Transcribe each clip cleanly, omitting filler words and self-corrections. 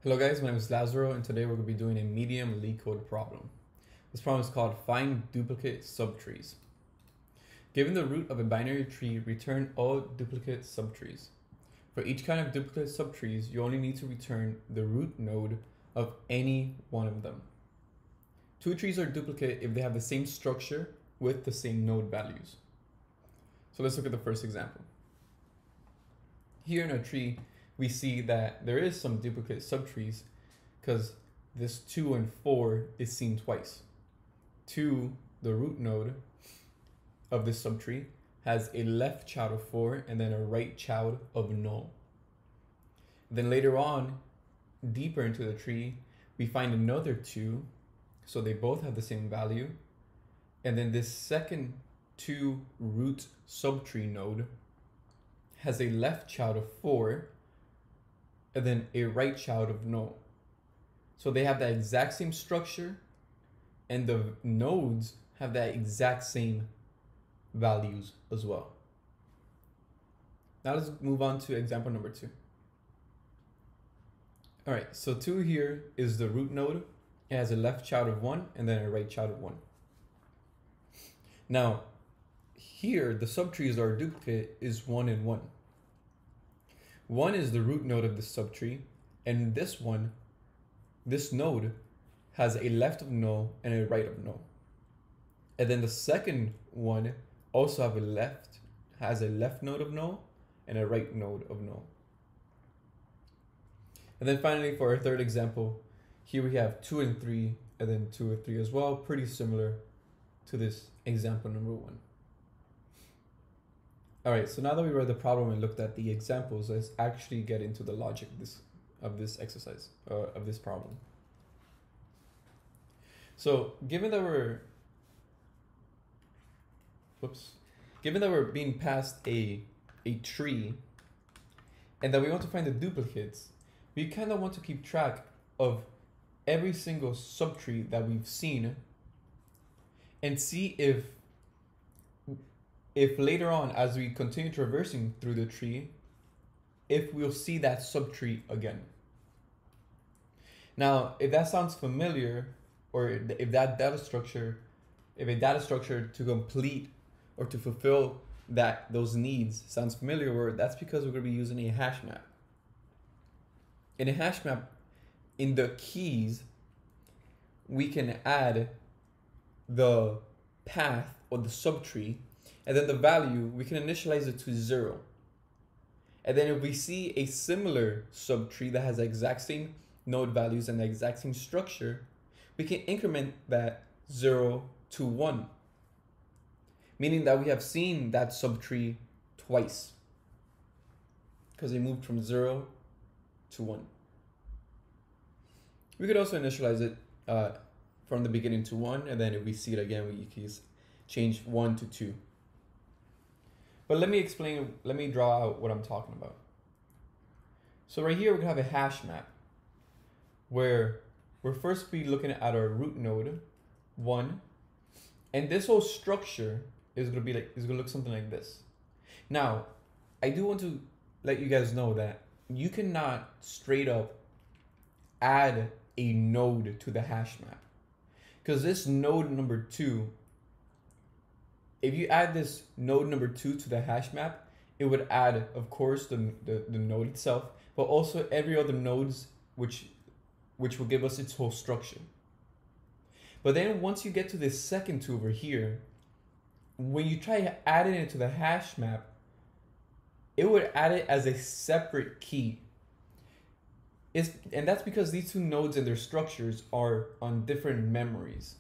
Hello guys, my name is Lazaro and today we're going to be doing a medium LeetCode problem. This problem is called Find Duplicate Subtrees. Given the root of a binary tree, return all duplicate subtrees. For each kind of duplicate subtrees, you only need to return the root node of any one of them. Two trees are duplicate if they have the same structure with the same node values. So let's look at the first example. Here in a tree, we see that there is some duplicate subtrees because this 2 and 4 is seen twice. 2, the root node of this subtree, has a left child of 4 and then a right child of null. Then later on, deeper into the tree, we find another 2, so they both have the same value. And then this second 2 root subtree node has a left child of 4 and then a right child of null. So they have the exact same structure and the nodes have that exact same values as well. Now let's move on to example number 2. All right, so 2 here is the root node. It has a left child of 1 and then a right child of 1. Now here the subtrees are duplicate is 1 and 1. 1 is the root node of this subtree, and this node has a left of null and a right of null. And then the second one also has a left node of null and a right node of null. And then finally, for our third example, here we have 2 and 3, and then 2 and 3 as well, pretty similar to this example number 1. All right, so now that we read the problem and looked at the examples, let's actually get into the logic of this exercise, of this problem. So given that we're being passed a tree and that we want to find the duplicates, we kind of want to keep track of every single subtree that we've seen and see if later on, as we continue traversing through the tree, if we'll see that subtree again. Now, if that sounds familiar, or if a data structure to complete or to fulfill those needs sounds familiar, that's because we're going to be using a hash map. In a hash map, in the keys, we can add the path or the subtree, and then the value, we can initialize it to 0. And then if we see a similar subtree that has the exact same node values and the exact same structure, we can increment that 0 to 1, meaning that we have seen that subtree twice because it moved from 0 to 1. We could also initialize it from the beginning to 1, and then if we see it again, we can change 1 to 2. But let me draw out what I'm talking about. So right here, we're gonna have a hash map where we're first be looking at our root node 1, and this whole structure is gonna look something like this. Now, I do want to let you guys know that you cannot straight up add a node to the hash map, because this node number 2, if you add this node number 2 to the hash map, it would add, of course, the node itself, but also every other nodes which will give us its whole structure. But then once you get to this second 2 over here, when you try adding it to the hash map, it would add it as a separate key. And that's because these 2 nodes and their structures are on different memories.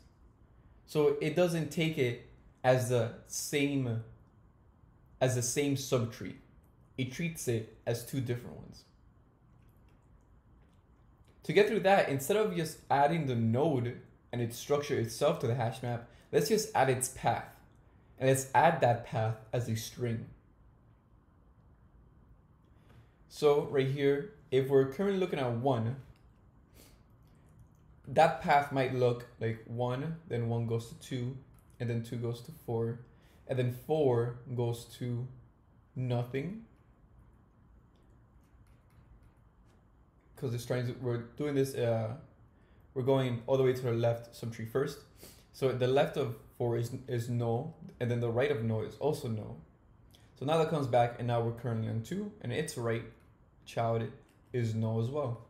So it doesn't take it as the same subtree. It treats it as 2 different ones. To get through that, instead of just adding the node and its structure itself to the hash map, let's just add its path. And let's add that path as a string. So right here, if we're currently looking at 1, that path might look like 1, then 1 goes to 2, and then 2 goes to 4, and then 4 goes to nothing, because it's trying to, we're doing this, we're going all the way to the left subtree first. So the left of 4 is no, and then the right of no is also no. So now that comes back, and now we're currently on 2, and its right child is no as well.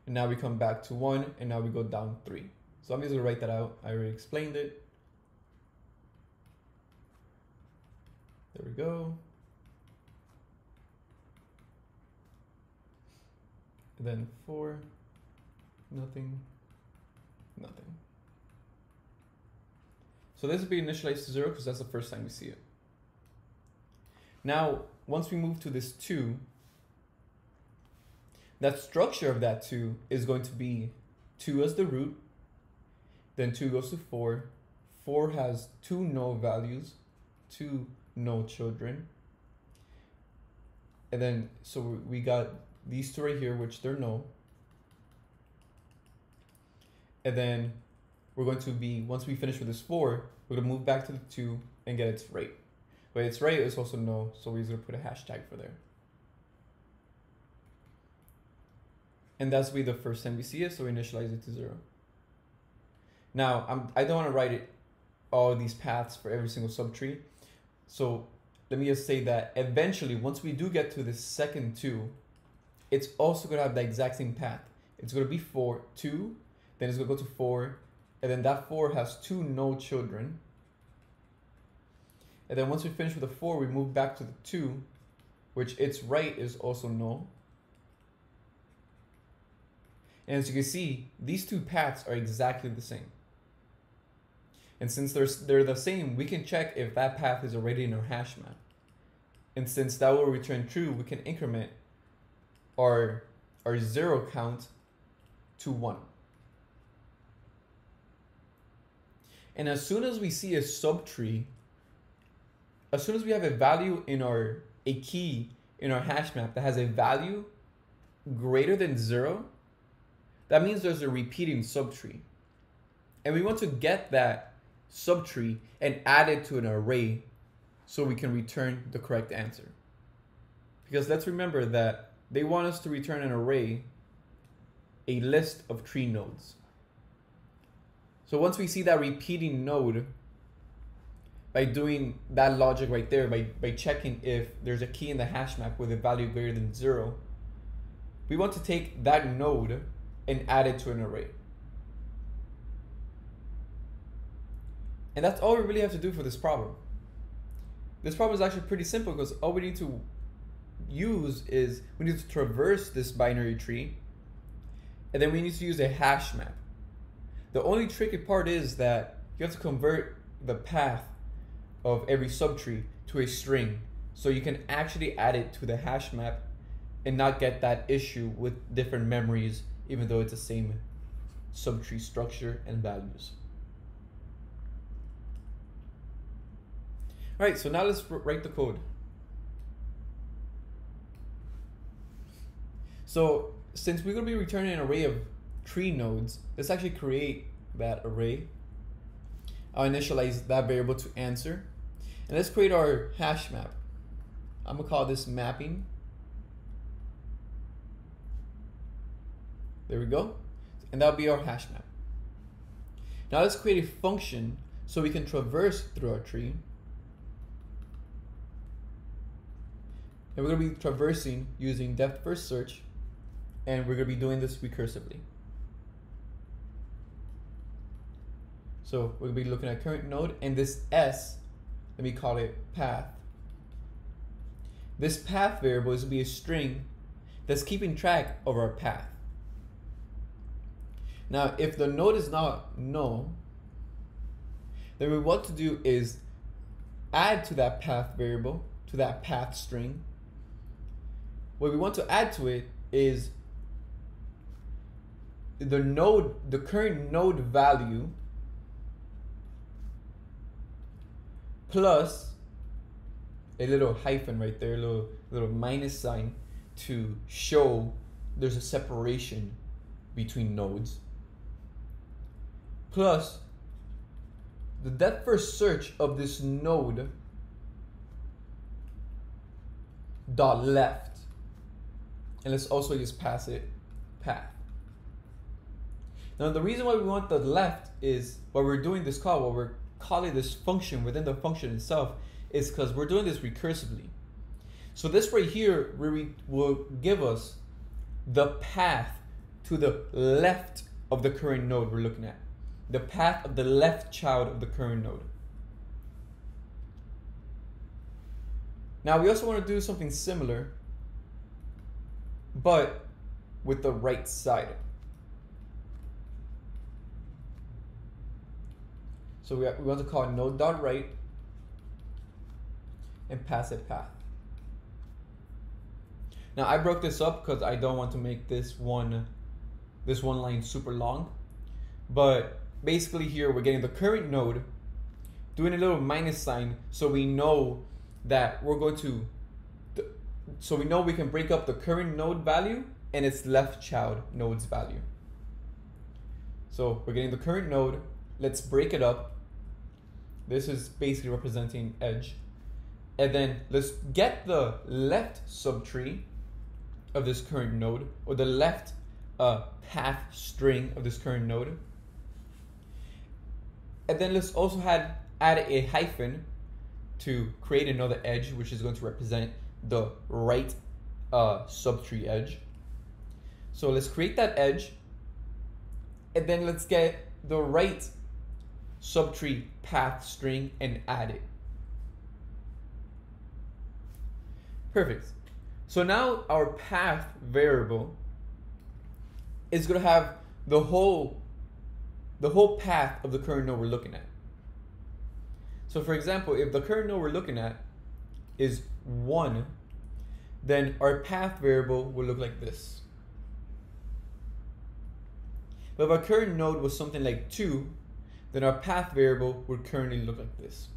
And now we come back to 1, and now we go down 3. So I'm just gonna write that out. I already explained it. There we go. And then 4, nothing, nothing. So this will be initialized to 0 because that's the first time we see it. Now, once we move to this 2, that structure of that 2 is going to be 2 as the root, then 2 goes to 4. 4 has 2 no values, 2 no children. And then, so we got these 2 right here, which they're no. And then we're going to be, once we finish with this 4, we're going to move back to the 2 and get its rate. But its rate is also no, so we're just going to put a hashtag for there. And that's be the first time we see it, so we initialize it to 0. Now, I don't want to write it all these paths for every single subtree. So let me just say that eventually, once we do get to the second 2, it's also going to have the exact same path. It's going to be 4, 2, then it's going to go to 4, and then that 4 has 2 no children. And then once we finish with the 4, we move back to the 2, which its right is also no. And as you can see, these 2 paths are exactly the same. And since they're the same, we can check if that path is already in our hash map. And since that will return true, we can increment our 0 count to 1. And as soon as we see a subtree, as soon as we have a value in a key in our hash map that has a value greater than 0, that means there's a repeating subtree. And we want to get that subtree and add it to an array so we can return the correct answer. Because let's remember that they want us to return an array, a list of tree nodes. So once we see that repeating node, by doing that logic right there, by checking if there's a key in the hash map with a value greater than 0, we want to take that node and add it to an array. And that's all we really have to do for this problem. This problem is actually pretty simple because all we need to use is we need to traverse this binary tree, and then we need to use a hash map. The only tricky part is that you have to convert the path of every subtree to a string so you can actually add it to the hash map and not get that issue with different memories, even though it's the same subtree structure and values. All right, so now let's write the code. So since we're going to be returning an array of tree nodes, let's actually create that array. I'll initialize that variable to answer. And let's create our hash map. I'm going to call this mapping. There we go. And that'll be our hash map. Now let's create a function so we can traverse through our tree. And we're going to be traversing using depth first search, and we're going to be doing this recursively. So we'll be looking at current node, and this S, let me call it path. This path variable is going to be a string that's keeping track of our path. Now, if the node is not null, then what we want to do is add to that path variable, to that path string. What we want to add to it is the current node value plus a little hyphen right there, a little minus sign to show there's a separation between nodes, plus the depth first search of this node dot left. And let's also use path. Now the reason why we want the left is while we're doing this call, while we're calling this function within the function itself, is because we're doing this recursively. So this right here will give us the path to the left of the current node we're looking at. The path of the left child of the current node. Now we also want to do something similar, but with the right side. So we want to call node.right and pass it path. Now I broke this up because I don't want to make this one line super long, but basically here we're getting the current node, doing a little minus sign so we know that we're going to, so we know we can break up the current node value and its left child node's value. So we're getting the current node, let's break it up. This is basically representing edge. And then let's get the left subtree of this current node, or the left path string of this current node. And then let's also add a hyphen to create another edge, which is going to represent the right subtree edge. So let's create that edge, and then let's get the right subtree path string and add it. Perfect. So now our path variable is going to have the whole path of the current node we're looking at. So for example, if the current node we're looking at is 1, then our path variable will look like this. But if our current node was something like 2, then our path variable would currently look like this.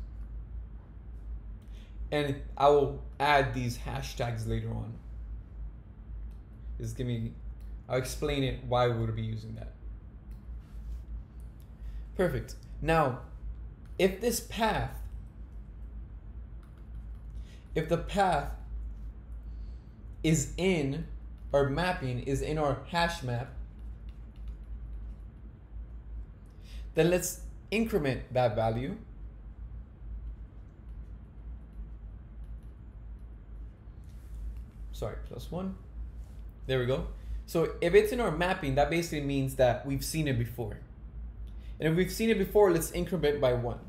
And I will add these hashtags later on. I'll explain it why we would be using that. Perfect. Now, if the path is in our mapping, is in our hash map, then let's increment that value. Sorry, +1. There we go. So if it's in our mapping, that basically means that we've seen it before. And if we've seen it before, let's increment by 1.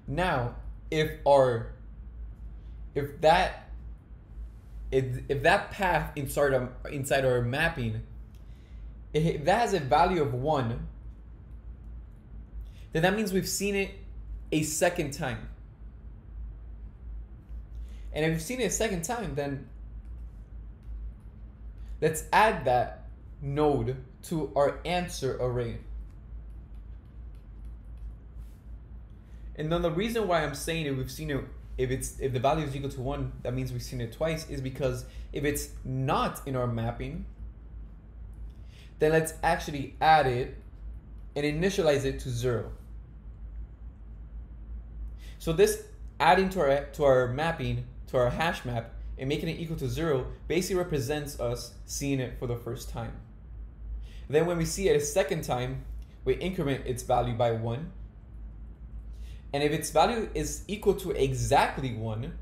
Now, if that path inside our mapping, if that has a value of 1, then that means we've seen it a second time. And if we've seen it a second time, then let's add that node to our answer array. And then the reason why I'm saying if we've seen it, if the value is equal to 1, that means we've seen it twice, is because if it's not in our mapping, then let's actually add it and initialize it to 0. So this adding to our mapping, to our hash map, and making it equal to 0 basically represents us seeing it for the first time. Then when we see it a second time, we increment its value by 1. And if its value is equal to exactly 1,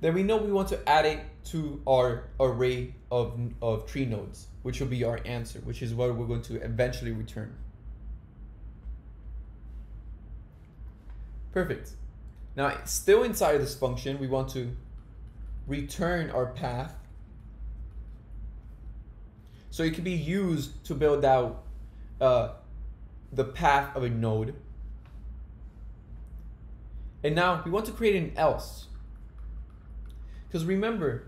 then we know we want to add it to our array of tree nodes, which will be our answer, which is what we're going to eventually return. Perfect. Now, still inside of this function, we want to return our path. So it can be used to build out the path of a node. And now we want to create an else. Because remember,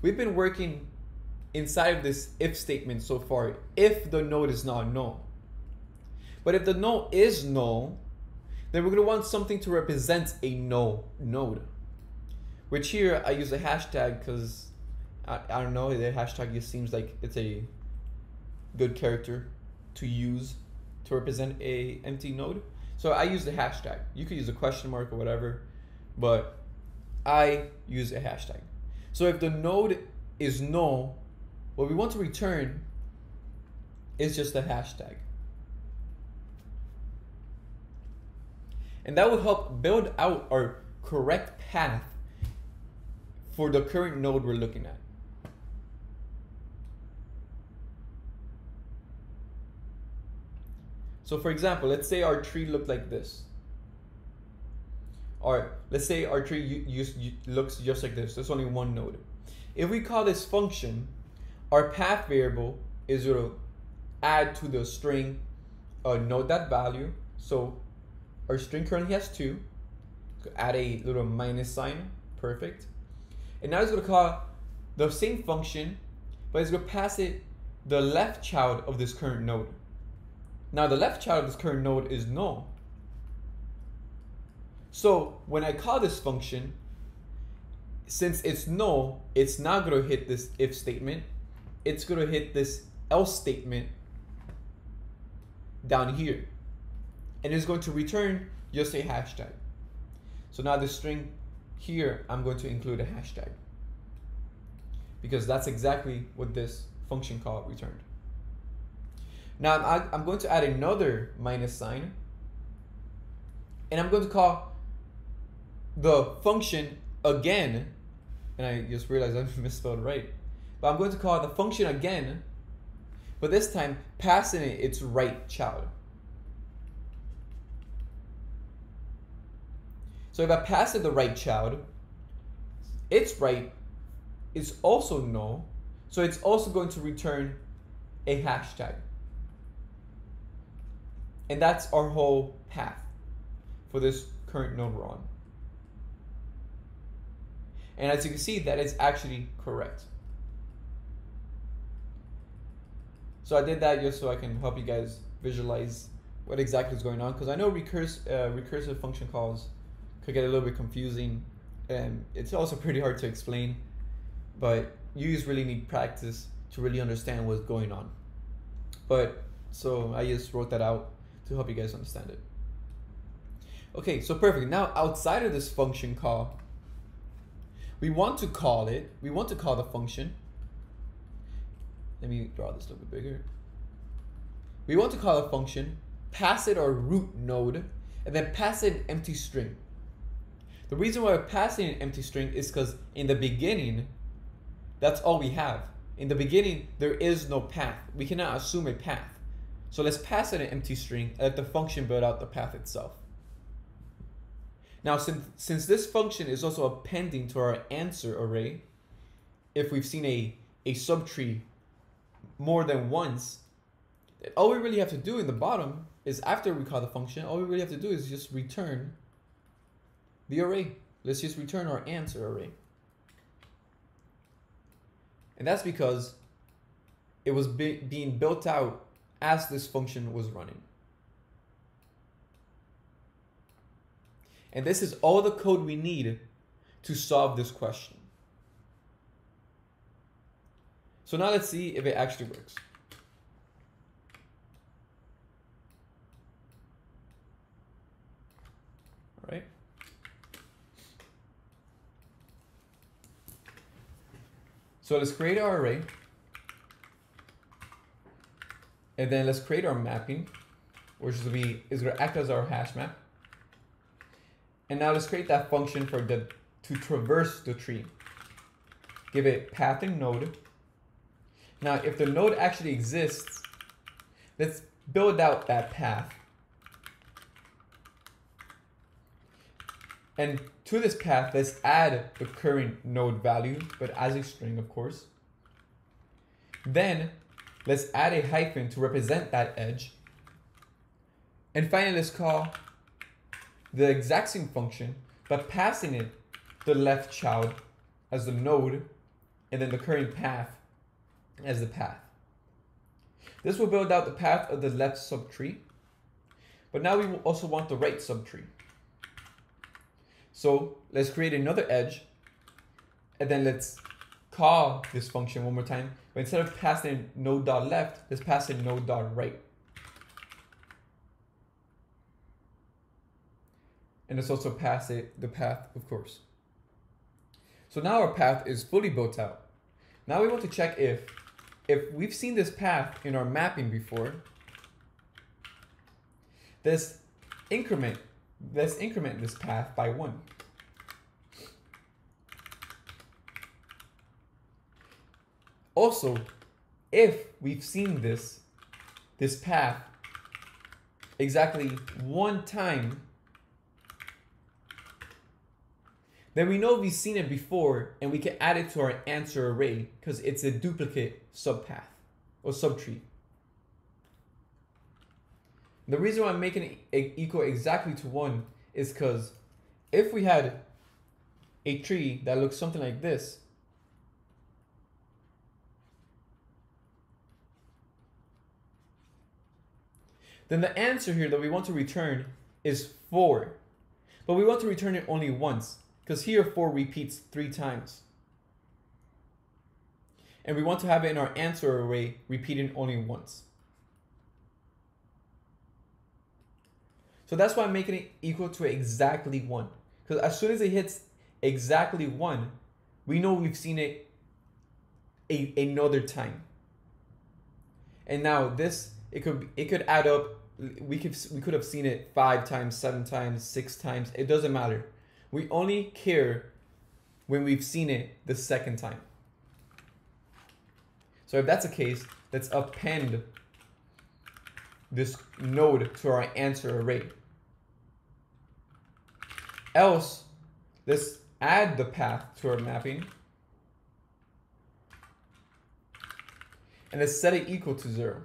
we've been working inside of this if statement so far, if the node is not null. But if the node is null, then we're going to want something to represent a null node. Which here I use a hashtag because I don't know, the hashtag just seems like it's a good character to use to represent a empty node. So I use the hashtag. You could use a question mark or whatever, but I use a hashtag. So if the node is null, what we want to return is just a hashtag. And that will help build out our correct path for the current node we're looking at. So for example, let's say our tree looked like this. Or let's say our tree looks just like this. There's only one node. If we call this function, our path variable is going to add to the string node.value. So our string currently has 2. Add a little minus sign. Perfect. And now it's going to call the same function, but it's going to pass it the left child of this current node. Now the left child of this current node is null. So when I call this function, since it's null, it's not going to hit this if statement. It's going to hit this else statement down here. And it's going to return just a hashtag. So now the string here, I'm going to include a hashtag, because that's exactly what this function call returned. Now I'm going to add another minus sign, and I'm going to call the function again, and I just realized I misspelled right, but I'm going to call the function again, but this time passing it its right child. So if I pass it the right child, its right is also null, so it's also going to return a hashtag. And that's our whole path for this current node we're on. And as you can see, that is actually correct. So I did that just so I can help you guys visualize what exactly is going on, because I know recursive function calls could get a little bit confusing, and it's also pretty hard to explain, but you just really need practice to really understand what's going on. But so I just wrote that out to help you guys understand it. Okay, so perfect. Now outside of this function call, we want to call the function. Let me draw this a little bit bigger. We want to call a function, pass it our root node, and then pass it an empty string. The reason why we're passing an empty string is because in the beginning, that's all we have. In the beginning, there is no path. We cannot assume a path. So let's pass it an empty string and let the function build out the path itself. Now, since this function is also appending to our answer array, if we've seen a subtree more than once, all we really have to do in the bottom is, after we call the function, all we really have to do is just return the array. Let's just return our answer array. And that's because it was being built out as this function was running. And this is all the code we need to solve this question. So now let's see if it actually works. All right. So let's create our array. And then let's create our mapping, which is going to act as our hash map. And now let's create that function to traverse the tree. Give it path and node. Now, if the node actually exists, let's build out that path. And to this path, let's add the current node value, but as a string, of course. Then let's add a hyphen to represent that edge. And finally, let's call the exact same function, but passing it the left child as the node, and then the current path as the path. This will build out the path of the left subtree, but now we will also want the right subtree. So let's create another edge, and then let's call this function one more time, but instead of passing node.left, let's pass in node.right. And let's also pass it the path, of course. So now our path is fully built out. Now we want to check if we've seen this path in our mapping before, let's increment this path by 1. Also, if we've seen this path exactly 1 time, then we know we've seen it before and we can add it to our answer array because it's a duplicate subpath or subtree. The reason why I'm making it equal exactly to 1 is because if we had a tree that looks something like this, then the answer here that we want to return is 4. But we want to return it only once, because here 4 repeats 3 times. And we want to have it in our answer array repeating only once. So that's why I'm making it equal to exactly 1. Because as soon as it hits exactly 1, we know we've seen it another time. And now this, it could add up. We could have seen it 5 times, 7 times, 6 times. It doesn't matter. We only care when we've seen it the second time. So if that's the case, let's append this node to our answer array. Else, let's add the path to our mapping. And let's set it equal to 0.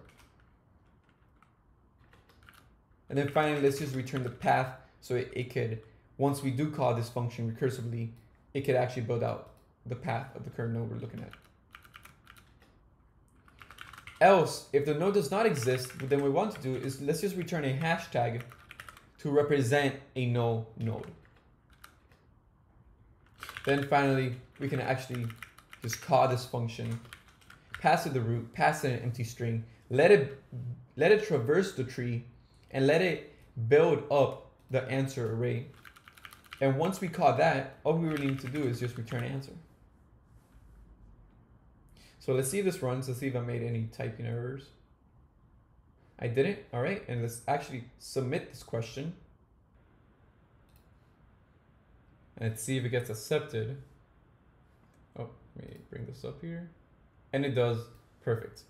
And then finally, let's just return the path so it could, once we do call this function recursively, it could actually build out the path of the current node we're looking at. Else, if the node does not exist, then what we want to do is let's just return a hashtag to represent a null node. Then finally, we can actually just call this function, pass it the root, pass it an empty string, let it traverse the tree, and let it build up the answer array. And once we call that, all we really need to do is just return answer. So let's see if this runs. Let's see if I made any typing errors. I didn't. All right. And let's actually submit this question. And let's see if it gets accepted. Oh, let me bring this up here. And it does. Perfect.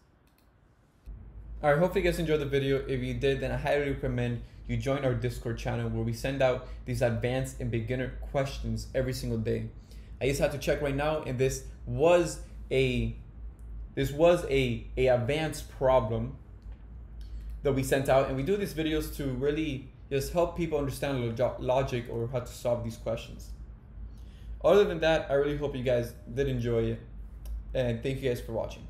All right, hopefully you guys enjoyed the video. If you did, then I highly recommend you join our Discord channel where we send out these advanced and beginner questions every single day. I just had to check right now, and this was a advanced problem that we sent out, and we do these videos to really just help people understand logic or how to solve these questions. Other than that, I really hope you guys did enjoy it, and thank you guys for watching.